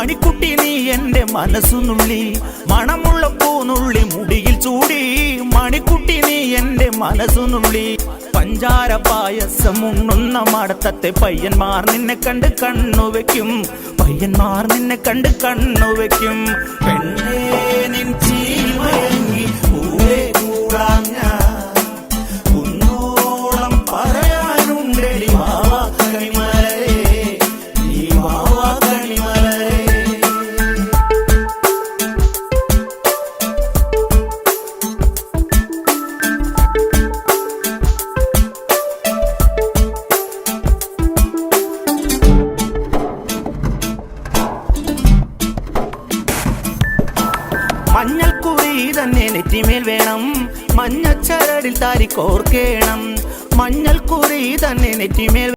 മണിക്കുട്ടി നീ എൻ്റെ മനസ്സുനുള്ളി, മണമുള്ള പൂനുള്ളി മുടിയിൽ ചൂടി. മണിക്കുട്ടി നീ എൻ്റെ മനസ്സുനുള്ളി. പഞ്ചാര പായസം ഉണ്ണുന്ന മടത്തത്തെ പയ്യന്മാർ നിന്നെ കണ്ട് കണ്ണുവെക്കും, പയ്യന്മാർ നിന്നെ കണ്ട് കണ്ണുവെക്കും. പെണ്ണേ നിൻ ചീമയങ്ങി പൂവേ കൂടാൻ ഞാൻ, കുന്നോളം പറയാനുണ്ടെടി വാവാ കണിമലരേ, നീ വാവാ കണിമലരേ. മഞ്ഞൾക്കുറി തന്നെ നെറ്റിമേൽ വേണം, മഞ്ഞച്ചരടിൽ താരി കോർക്കേണം. മഞ്ഞൾക്കുറി തന്നെ നെറ്റിമേൽ